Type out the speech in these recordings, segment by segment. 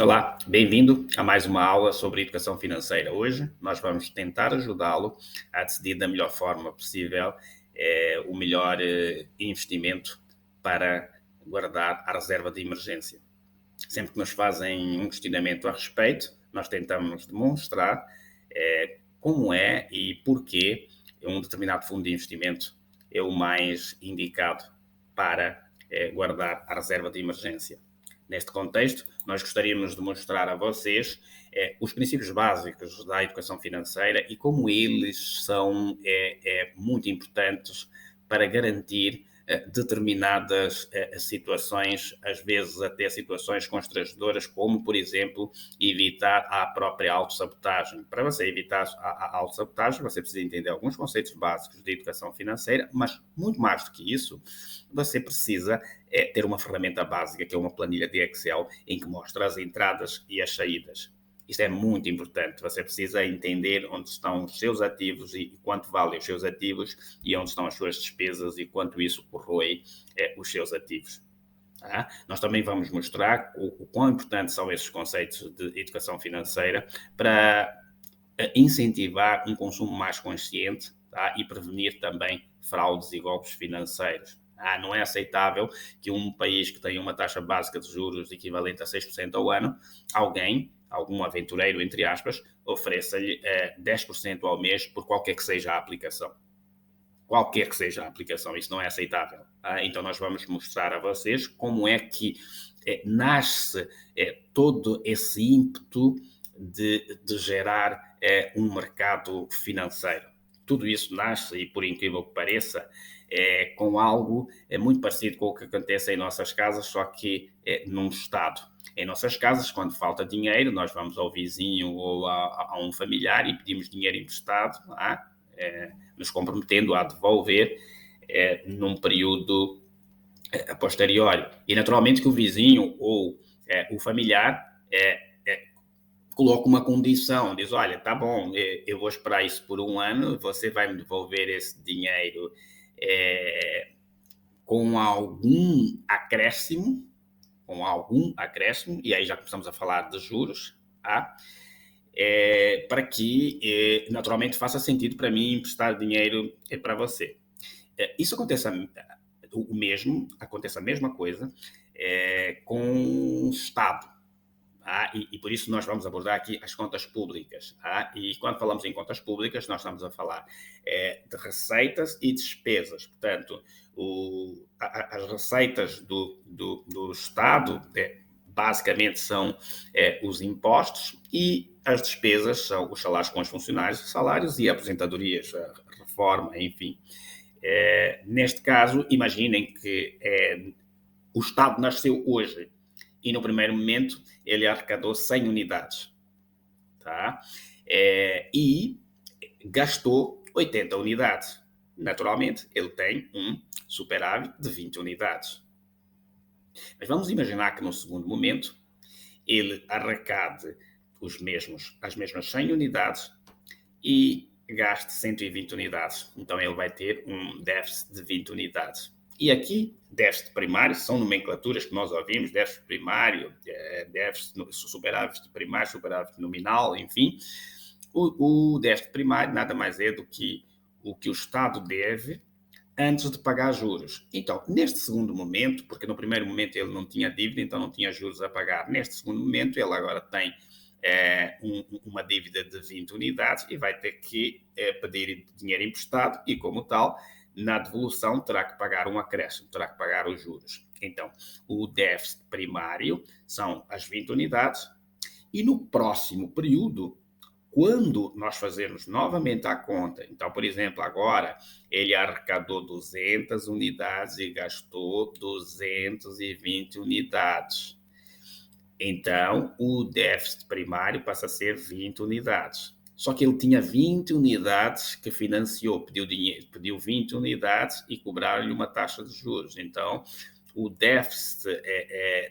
Olá, bem-vindo a mais uma aula sobre educação financeira. Hoje nós vamos tentar ajudá-lo a decidir da melhor forma possível o melhor investimento para guardar a reserva de emergência. Sempre que nos fazem um questionamento a respeito, nós tentamos demonstrar como é e porquê um determinado fundo de investimento é o mais indicado para guardar a reserva de emergência. Neste contexto, nós gostaríamos de mostrar a vocês os princípios básicos da educação financeira e como eles são muito importantes para garantir determinadas situações, às vezes até situações constrangedoras, como, por exemplo, evitar a própria autossabotagem. Para você evitar a autossabotagem, você precisa entender alguns conceitos básicos de educação financeira, mas muito mais do que isso, você precisa ter uma ferramenta básica, que é uma planilha de Excel, em que mostra as entradas e as saídas. Isto é muito importante. Você precisa entender onde estão os seus ativos e quanto valem os seus ativos e onde estão as suas despesas e quanto isso corrói os seus ativos. Tá? Nós também vamos mostrar o quão importantes são esses conceitos de educação financeira para incentivar um consumo mais consciente, tá? E prevenir também fraudes e golpes financeiros. Não é aceitável que um país que tenha uma taxa básica de juros equivalente a 6% ao ano, algum aventureiro, entre aspas, ofereça-lhe 10% ao mês por qualquer que seja a aplicação. Qualquer que seja a aplicação, isso não é aceitável. Então nós vamos mostrar a vocês como é que nasce todo esse ímpeto de gerar um mercado financeiro. Tudo isso nasce, e por incrível que pareça, com algo muito parecido com o que acontece em nossas casas, só que num Estado. Em nossas casas, quando falta dinheiro, nós vamos ao vizinho ou a um familiar e pedimos dinheiro emprestado, nos comprometendo a devolver num período a posteriori. E naturalmente que o vizinho ou o familiar coloca uma condição, diz, olha, tá bom, eu vou esperar isso por um ano, você vai me devolver esse dinheiro com algum acréscimo, e aí já começamos a falar de juros, tá? Para que naturalmente faça sentido para mim emprestar dinheiro para você. Isso acontece a mesma coisa com o Estado. E por isso nós vamos abordar aqui as contas públicas. E quando falamos em contas públicas, nós estamos a falar de receitas e despesas. Portanto, as receitas do Estado basicamente são os impostos e as despesas são os salários com os funcionários, salários e aposentadorias, a reforma, enfim. Neste caso, imaginem que o Estado nasceu hoje e no primeiro momento ele arrecadou 100 unidades, tá? E gastou 80 unidades. Naturalmente, ele tem um superávit de 20 unidades. Mas vamos imaginar que no segundo momento ele arrecade as mesmas 100 unidades e gaste 120 unidades. Então ele vai ter um déficit de 20 unidades. E aqui, déficit primário, são nomenclaturas que nós ouvimos, déficit primário, déficit, superávit primário, superávit nominal, enfim. O déficit primário nada mais é do que o Estado deve antes de pagar juros. Então, neste segundo momento, porque no primeiro momento ele não tinha dívida, então não tinha juros a pagar, neste segundo momento ele agora tem uma dívida de 20 unidades e vai ter que pedir dinheiro emprestado e, como tal, na devolução terá que pagar um acréscimo, terá que pagar os juros. Então, o déficit primário são as 20 unidades e no próximo período, quando nós fazermos novamente a conta, então, por exemplo, agora ele arrecadou 200 unidades e gastou 220 unidades. Então, o déficit primário passa a ser 20 unidades. Só que ele tinha 20 unidades que financiou, pediu dinheiro, pediu 20 unidades e cobraram-lhe uma taxa de juros. Então, o déficit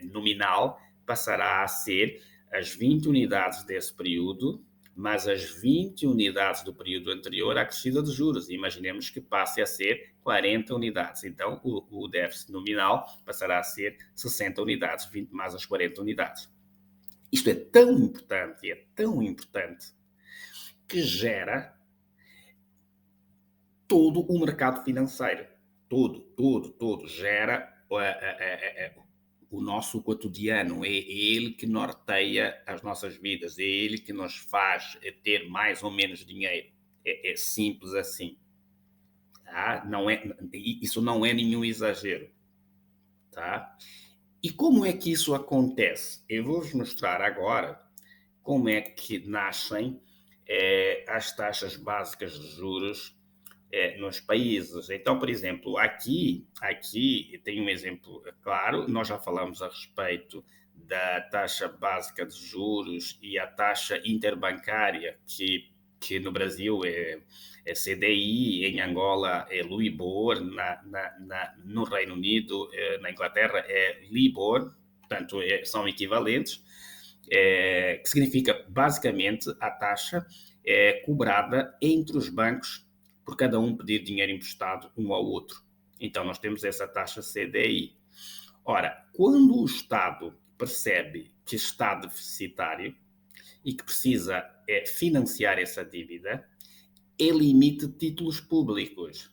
nominal passará a ser as 20 unidades desse período, mas as 20 unidades do período anterior à crescida de juros. Imaginemos que passe a ser 40 unidades. Então, o déficit nominal passará a ser 60 unidades, 20 mais as 40 unidades. Isto é tão importante, que gera todo o mercado financeiro. Todo. Gera o nosso cotidiano. É ele que norteia as nossas vidas. É ele que nos faz ter mais ou menos dinheiro. É simples assim. Tá? Isso não é nenhum exagero. Tá? E como é que isso acontece? Eu vou-vos mostrar agora como é que nascem as taxas básicas de juros nos países. Então, por exemplo, aqui tem um exemplo claro, nós já falamos a respeito da taxa básica de juros e a taxa interbancária, que no Brasil é CDI, em Angola é Luibor, no Reino Unido, na Inglaterra é Libor, portanto são equivalentes, que significa basicamente a taxa cobrada entre os bancos por cada um pedir dinheiro emprestado um ao outro. Então, nós temos essa taxa CDI. Ora, quando o Estado percebe que está deficitário e que precisa financiar essa dívida, ele emite títulos públicos.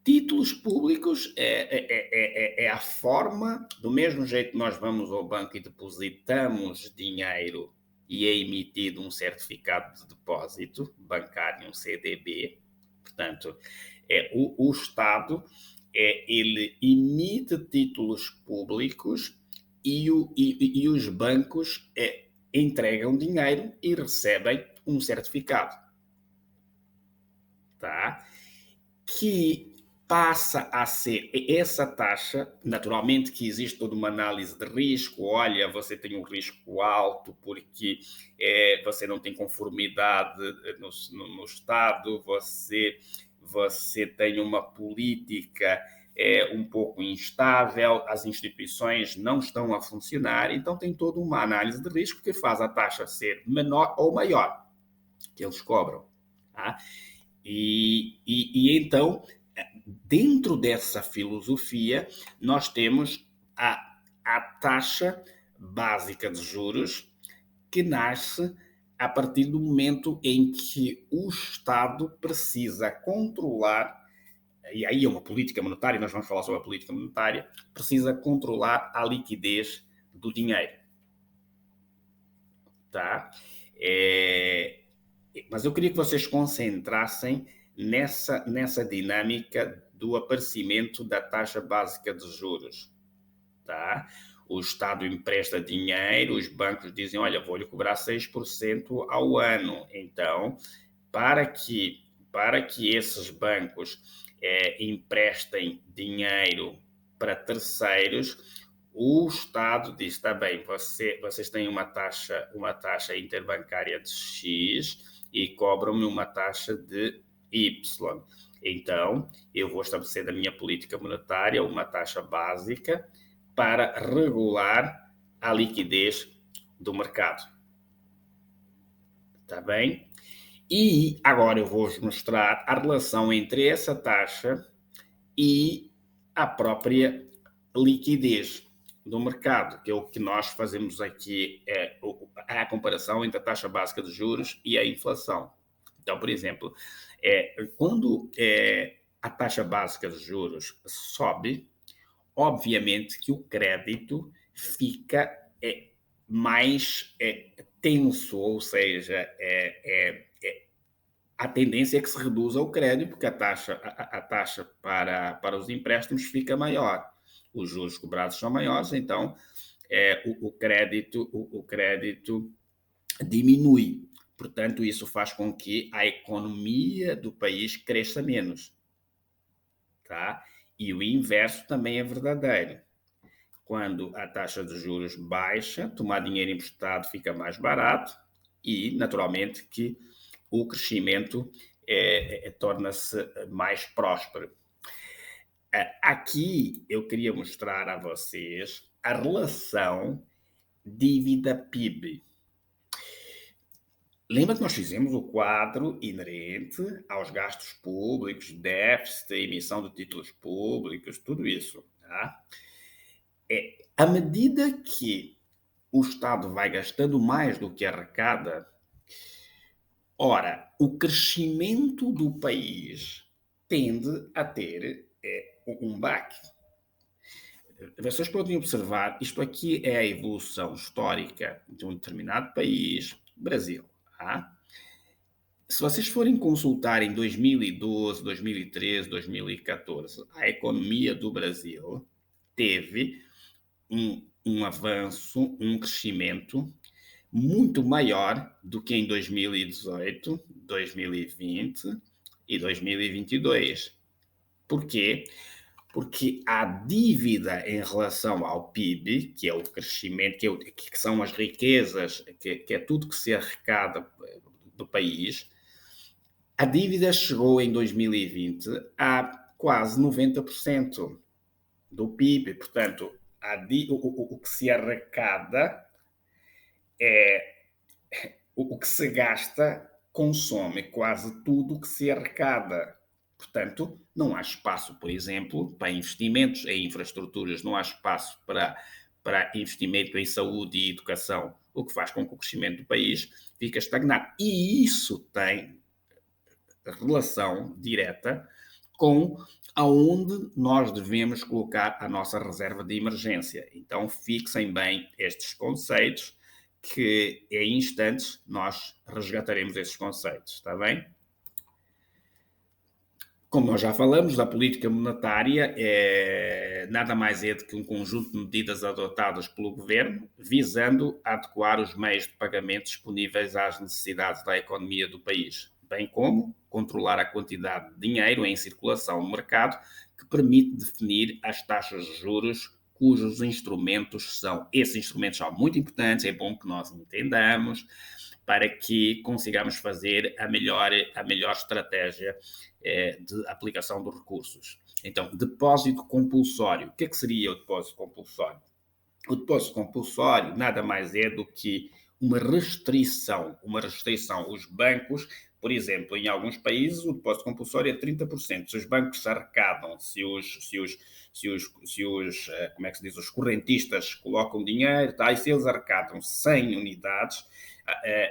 Títulos públicos é a forma, do mesmo jeito que nós vamos ao banco e depositamos dinheiro e é emitido um certificado de depósito bancário, um CDB. Portanto, o Estado ele emite títulos públicos e os bancos entregam dinheiro e recebem um certificado. Tá? Que passa a ser essa taxa, naturalmente que existe toda uma análise de risco, olha, você tem um risco alto porque você não tem conformidade no Estado, você tem uma política um pouco instável, as instituições não estão a funcionar, então tem toda uma análise de risco que faz a taxa ser menor ou maior que eles cobram. Tá? E então, dentro dessa filosofia, nós temos a taxa básica de juros que nasce a partir do momento em que o Estado precisa controlar, e aí é uma política monetária, nós vamos falar sobre a política monetária, precisa controlar a liquidez do dinheiro. Tá? Mas eu queria que vocês concentrassem nessa dinâmica do aparecimento da taxa básica de juros. Tá? O Estado empresta dinheiro, os bancos dizem, olha, vou-lhe cobrar 6% ao ano. Então, para que esses bancos emprestem dinheiro para terceiros, o Estado diz, está bem, vocês têm uma taxa interbancária de X e cobram-me uma taxa de Y. Então, eu vou estabelecer da minha política monetária uma taxa básica para regular a liquidez do mercado. Está bem? E agora eu vou-vos mostrar a relação entre essa taxa e a própria liquidez do mercado, que é o que nós fazemos aqui, a comparação entre a taxa básica de juros e a inflação. Então, por exemplo, quando a taxa básica de juros sobe, obviamente que o crédito fica mais tenso, ou seja, a tendência é que se reduza o crédito, porque a taxa para os empréstimos fica maior. Os juros cobrados são maiores, então o crédito diminui. Portanto, isso faz com que a economia do país cresça menos. Tá? E o inverso também é verdadeiro. Quando a taxa de juros baixa, tomar dinheiro emprestado fica mais barato e, naturalmente, que o crescimento torna-se mais próspero. Aqui eu queria mostrar a vocês a relação dívida-PIB. Lembra que nós fizemos o quadro inerente aos gastos públicos, déficit, emissão de títulos públicos, tudo isso. Tá? À medida que o Estado vai gastando mais do que arrecada, ora, o crescimento do país tende a ter um baque. Vocês podem observar, isto aqui é a evolução histórica de um determinado país, Brasil. Tá? Se vocês forem consultar em 2012, 2013, 2014, a economia do Brasil teve um avanço, um crescimento muito maior do que em 2018, 2020 e 2022. Porquê? Porque a dívida em relação ao PIB, que é o crescimento, que são as riquezas, que é tudo que se arrecada do país, a dívida chegou em 2020 a quase 90% do PIB. Portanto, o que se arrecada é o que se gasta, consome quase tudo o que se arrecada. Portanto, não há espaço, por exemplo, para investimentos em infraestruturas, não há espaço para investimento em saúde e educação, o que faz com que o crescimento do país fique estagnado. E isso tem relação direta com aonde nós devemos colocar a nossa reserva de emergência. Então, fixem bem estes conceitos, que em instantes nós resgataremos esses conceitos, está bem? Como nós já falamos, a política monetária nada mais é do que um conjunto de medidas adotadas pelo governo visando adequar os meios de pagamento disponíveis às necessidades da economia do país, bem como controlar a quantidade de dinheiro em circulação no mercado, que permite definir as taxas de juros cujos instrumentos são. Esses instrumentos são muito importantes, é bom que nós entendamos, para que consigamos fazer a melhor estratégia de aplicação dos recursos. Então, depósito compulsório. O que seria o depósito compulsório? O depósito compulsório nada mais é do que uma restrição. Os bancos, por exemplo, em alguns países o depósito compulsório é 30%. Se os bancos arrecadam, como é que se diz, os correntistas colocam dinheiro, tá? E se eles arrecadam 100 unidades,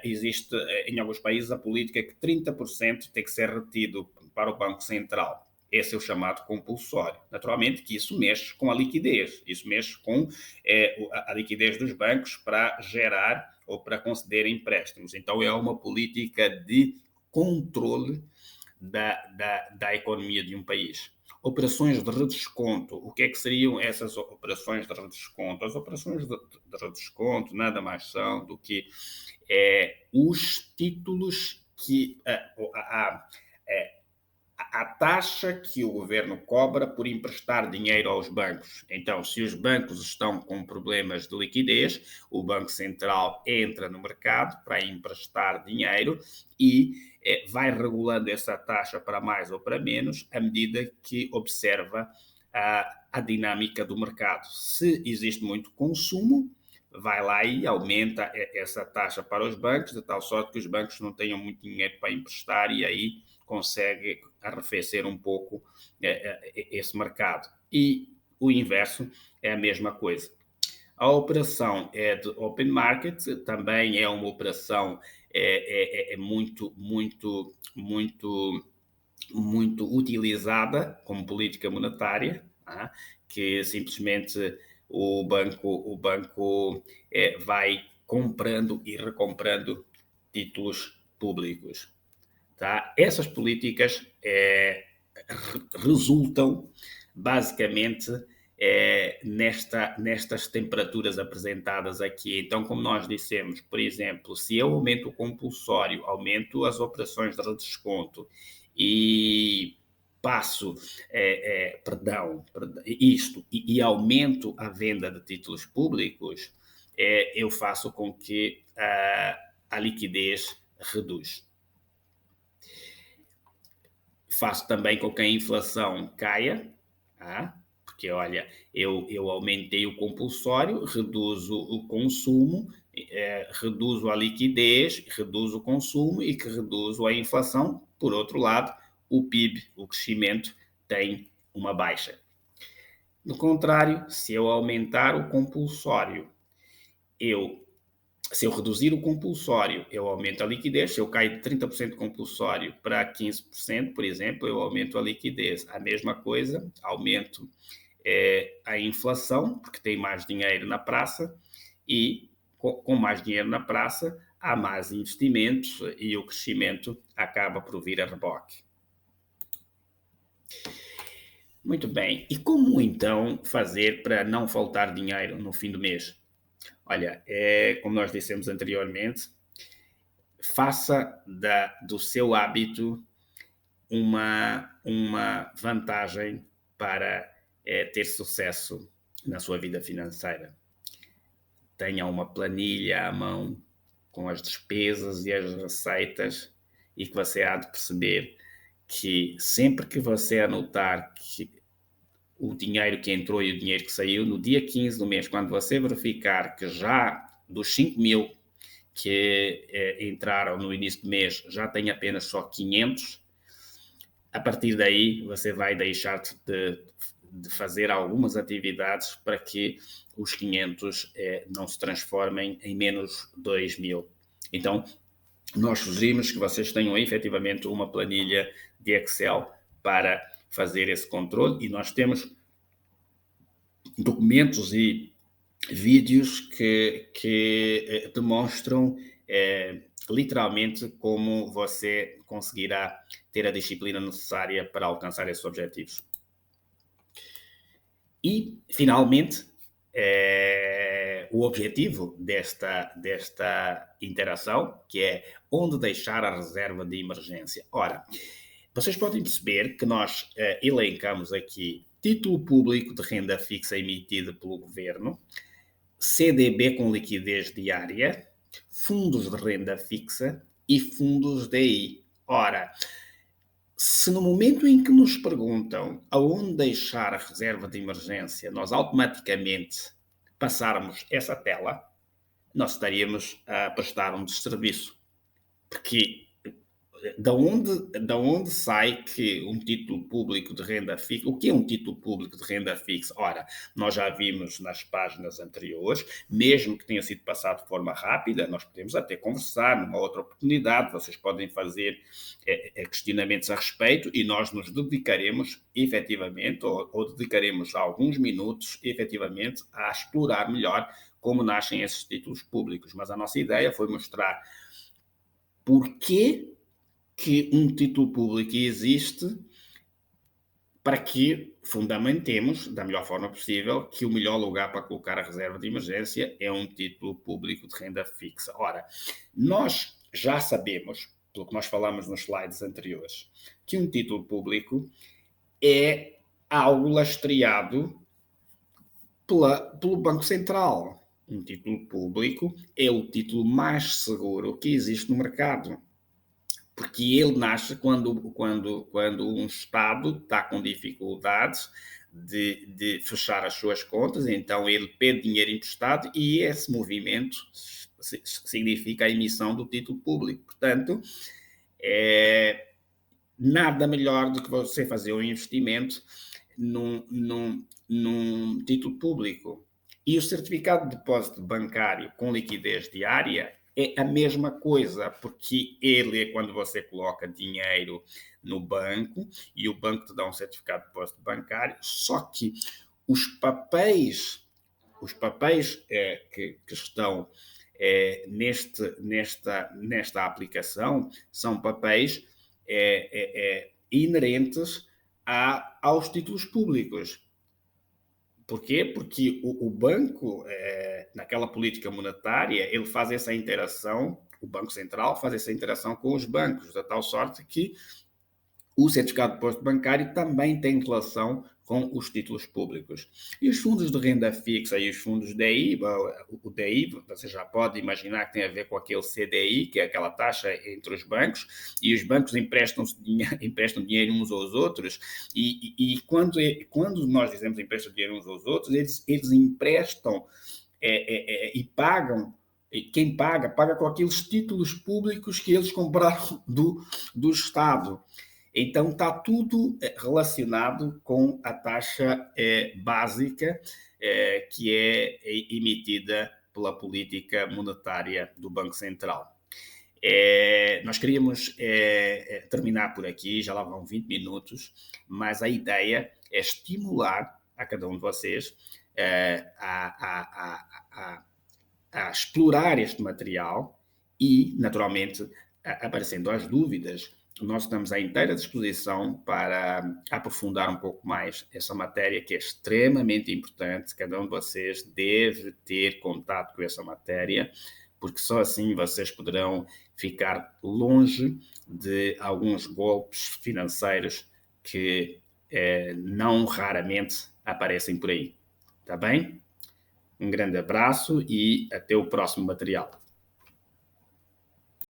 existe em alguns países a política que 30% tem que ser retido para o Banco Central. Esse é o chamado compulsório. Naturalmente que isso mexe com a liquidez, isso mexe com a liquidez dos bancos para gerar ou para conceder empréstimos. Então é uma política de controle da economia de um país. Operações de redesconto. O que é que seriam essas operações de redesconto? As operações de redesconto nada mais são do que os títulos que a taxa que o governo cobra por emprestar dinheiro aos bancos. Então, se os bancos estão com problemas de liquidez, o Banco Central entra no mercado para emprestar dinheiro e vai regulando essa taxa para mais ou para menos à medida que observa a dinâmica do mercado. Se existe muito consumo, vai lá e aumenta essa taxa para os bancos, de tal sorte que os bancos não tenham muito dinheiro para emprestar e aí consegue arrefecer um pouco esse mercado. E o inverso é a mesma coisa. A operação é de open market, também é uma operação muito utilizada como política monetária, que simplesmente o banco vai comprando e recomprando títulos públicos. Tá? Essas políticas resultam basicamente nestas temperaturas apresentadas aqui. Então, como nós dissemos, por exemplo, se eu aumento o compulsório, aumento as operações de redesconto e passo, isto, e aumento a venda de títulos públicos, eu faço com que a liquidez reduz. Faço também com que a inflação caia, porque, olha, eu aumentei o compulsório, reduzo o consumo, reduzo a liquidez, reduzo o consumo e que reduzo a inflação. Por outro lado, o PIB, o crescimento, tem uma baixa. Do contrário, se eu aumentar o compulsório, eu, se eu reduzir o compulsório, eu aumento a liquidez. Se eu caio de 30% compulsório para 15%, por exemplo, eu aumento a liquidez. A mesma coisa, aumento a inflação, porque tem mais dinheiro na praça, e com mais dinheiro na praça há mais investimentos e o crescimento acaba por vir a reboque. Muito bem, e como então fazer para não faltar dinheiro no fim do mês? Olha, como nós dissemos anteriormente, faça do seu hábito uma vantagem para ter sucesso na sua vida financeira. Tenha uma planilha à mão com as despesas e as receitas e que você há de perceber que sempre que você anotar que o dinheiro que entrou e o dinheiro que saiu, no dia 15 do mês, quando você verificar que já dos 5.000 que entraram no início do mês, já tem apenas só 500, a partir daí você vai deixar de fazer algumas atividades para que os 500 não se transformem em menos 2.000. Então, nós sugerimos que vocês tenham efetivamente uma planilha de Excel para fazer esse controle, e nós temos documentos e vídeos que demonstram literalmente como você conseguirá ter a disciplina necessária para alcançar esses objetivos. E, finalmente, o objetivo desta interação, que é onde deixar a reserva de emergência. Ora, vocês podem perceber que nós elencamos aqui título público de renda fixa emitido pelo governo, CDB com liquidez diária, fundos de renda fixa e fundos DI. Ora, se no momento em que nos perguntam aonde deixar a reserva de emergência, nós automaticamente passarmos essa tela, nós estaríamos a prestar um desserviço. Porque da onde sai que um título público de renda fixa... O que é um título público de renda fixa? Ora, nós já vimos nas páginas anteriores, mesmo que tenha sido passado de forma rápida, nós podemos até conversar numa outra oportunidade, vocês podem fazer questionamentos a respeito e nós nos dedicaremos efetivamente, ou dedicaremos alguns minutos efetivamente a explorar melhor como nascem esses títulos públicos. Mas a nossa ideia foi mostrar porquê que um título público existe, para que fundamentemos, da melhor forma possível, que o melhor lugar para colocar a reserva de emergência é um título público de renda fixa. Ora, nós já sabemos, pelo que nós falamos nos slides anteriores, que um título público é algo lastreado pelo Banco Central. Um título público é o título mais seguro que existe no mercado, porque ele nasce quando um Estado está com dificuldades de fechar as suas contas, então ele pede dinheiro emprestado e esse movimento significa a emissão do título público. Portanto, nada melhor do que você fazer um investimento num título público. E o certificado de depósito bancário com liquidez diária é a mesma coisa, porque ele é quando você coloca dinheiro no banco e o banco te dá um certificado de depósito bancário, só que os papéis que estão nesta aplicação são papéis inerentes aos títulos públicos. Porquê? Porque o banco, naquela política monetária, ele faz essa interação, o Banco Central faz essa interação com os bancos, da tal sorte que o certificado de depósito bancário também tem relação com os títulos públicos. E os fundos de renda fixa e os fundos DI, o DI, você já pode imaginar que tem a ver com aquele CDI, que é aquela taxa entre os bancos, e os bancos emprestam dinheiro uns aos outros, e quando nós dizemos emprestam dinheiro uns aos outros, eles emprestam e pagam. Quem paga com aqueles títulos públicos que eles compraram do Estado. Então, está tudo relacionado com a taxa básica que é emitida pela política monetária do Banco Central. Nós queríamos terminar por aqui, já lá vão 20 minutos, mas a ideia é estimular a cada um de vocês a explorar este material e, naturalmente, aparecendo as dúvidas, nós estamos à inteira disposição para aprofundar um pouco mais essa matéria, que é extremamente importante. Cada um de vocês deve ter contato com essa matéria, porque só assim vocês poderão ficar longe de alguns golpes financeiros que não raramente aparecem por aí. Tá bem? Um grande abraço e até o próximo material.